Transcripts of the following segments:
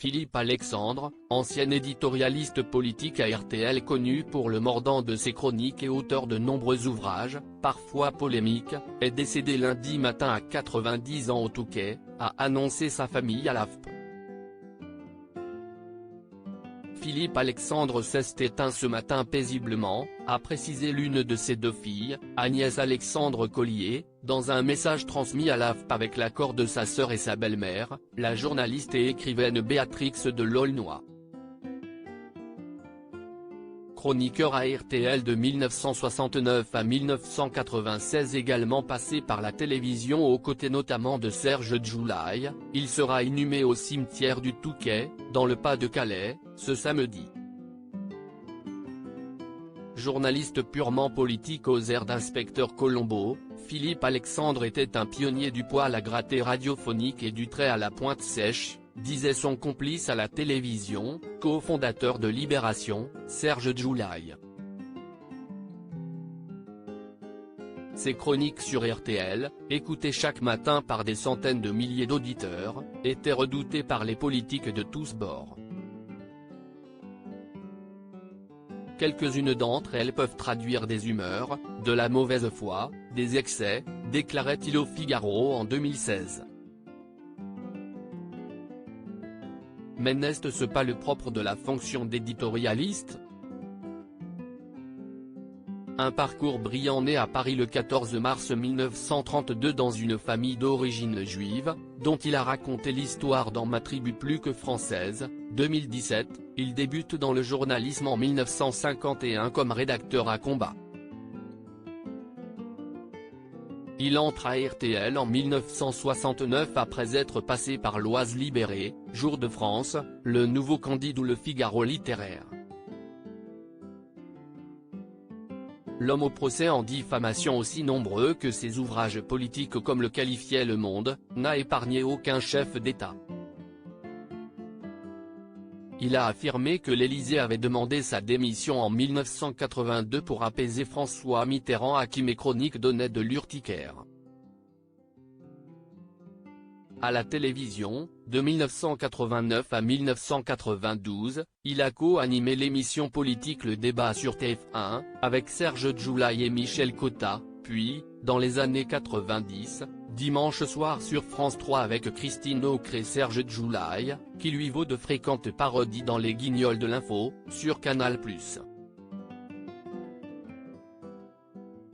Philippe Alexandre, ancien éditorialiste politique à RTL connu pour le mordant de ses chroniques et auteur de nombreux ouvrages, parfois polémiques, est décédé lundi matin à 90 ans au Touquet, a annoncé sa famille à l'AFP. Philippe Alexandre s'est éteint ce matin paisiblement, a précisé l'une de ses deux filles, Agnès Alexandre Collier, dans un message transmis à l'AFP avec l'accord de sa sœur et sa belle-mère, la journaliste et écrivaine Béatrix de L'aulnois. Chroniqueur à RTL de 1969 à 1996, également passé par la télévision aux côtés notamment de Serge Djoulaï, il sera inhumé au cimetière du Touquet, dans le Pas-de-Calais, ce samedi. Journaliste purement politique aux airs d'inspecteur Colombo, Philippe Alexandre était un pionnier du poil à gratter radiophonique et du trait à la pointe sèche, disait son complice à la télévision, cofondateur de Libération, Serge Djoulaï. Ses chroniques sur RTL, écoutées chaque matin par des centaines de milliers d'auditeurs, étaient redoutées par les politiques de tous bords. Quelques-unes d'entre elles peuvent traduire des humeurs, de la mauvaise foi, des excès, déclarait-il au Figaro en 2016. Mais n'est-ce pas le propre de la fonction d'éditorialiste ? Un parcours brillant né à Paris le 14 mars 1932 dans une famille d'origine juive, dont il a raconté l'histoire dans Ma tribu plus que française, 2017, il débute dans le journalisme en 1951 comme rédacteur à Combat. Il entre à RTL en 1969 après être passé par l'Oise libérée, Jour de France, Le Nouveau Candide ou Le Figaro littéraire. L'homme au procès en diffamation aussi nombreux que ses ouvrages politiques comme le qualifiait Le Monde, n'a épargné aucun chef d'État. Il a affirmé que l'Élysée avait demandé sa démission en 1982 pour apaiser François Mitterrand à qui mes chroniques donnaient de l'urticaire. À la télévision, de 1989 à 1992, il a co-animé l'émission politique Le Débat sur TF1, avec Serge Djoulaï et Michel Cotta, puis, dans les années 90, dimanche soir sur France 3 avec Christine Aucre et Serge Djoulaï, qui lui vaut de fréquentes parodies dans Les Guignols de l'info, sur Canal+.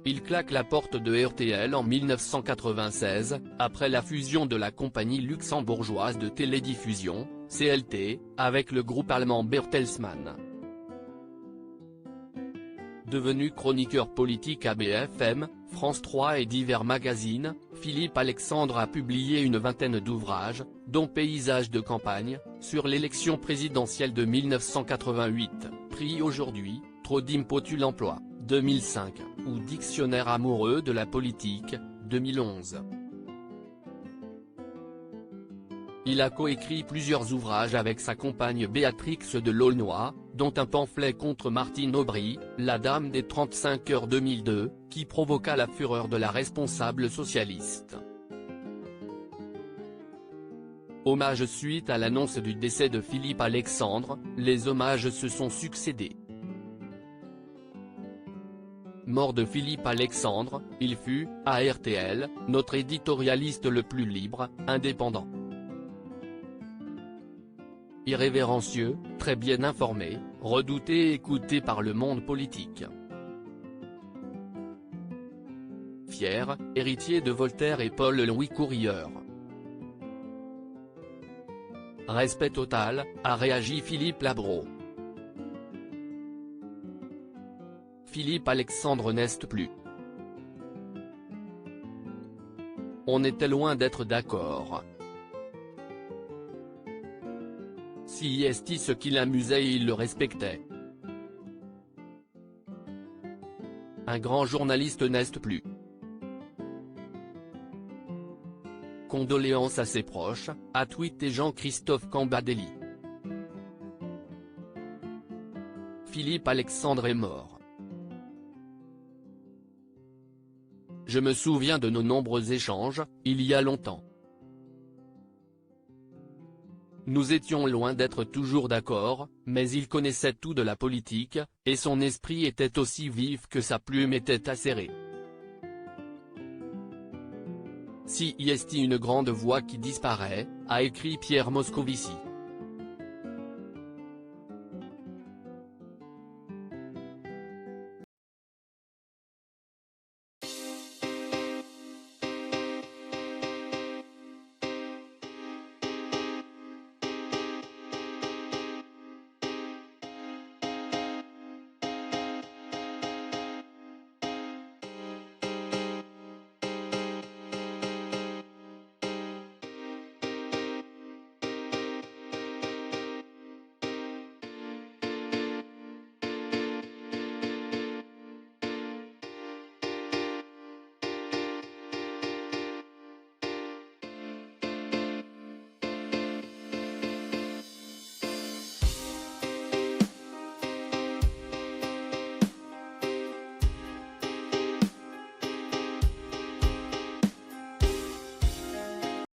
Il claque la porte de RTL en 1996, après la fusion de la compagnie luxembourgeoise de télédiffusion, CLT, avec le groupe allemand Bertelsmann. Devenu chroniqueur politique à BFM, France 3 et divers magazines, Philippe Alexandre a publié une vingtaine d'ouvrages, dont Paysages de campagne, sur l'élection présidentielle de 1988, Prix aujourd'hui, Trop d'impôts tue l'emploi, 2005, ou Dictionnaire amoureux de la politique, 2011. Il a coécrit plusieurs ouvrages avec sa compagne Béatrix de L'aulnois, dont un pamphlet contre Martine Aubry, la dame des 35 heures 2002, qui provoqua la fureur de la responsable socialiste. Hommage suite à l'annonce du décès de Philippe Alexandre, les hommages se sont succédés. Mort de Philippe Alexandre, il fut, à RTL, notre éditorialiste le plus libre, indépendant. Irrévérencieux, très bien informé, redouté et écouté par le monde politique. Fier, héritier de Voltaire et Paul-Louis Courrieur. Respect total, a réagi Philippe Labro. Philippe Alexandre n'est plus. On était loin d'être d'accord. Si est ce qui l'amusait et il le respectait. Un grand journaliste n'est plus. Condoléances à ses proches, a tweeté Jean-Christophe Cambadélis. Philippe Alexandre est mort. Je me souviens de nos nombreux échanges, il y a longtemps. Nous étions loin d'être toujours d'accord, mais il connaissait tout de la politique, et son esprit était aussi vif que sa plume était acérée. Si y est une grande voix qui disparaît, a écrit Pierre Moscovici.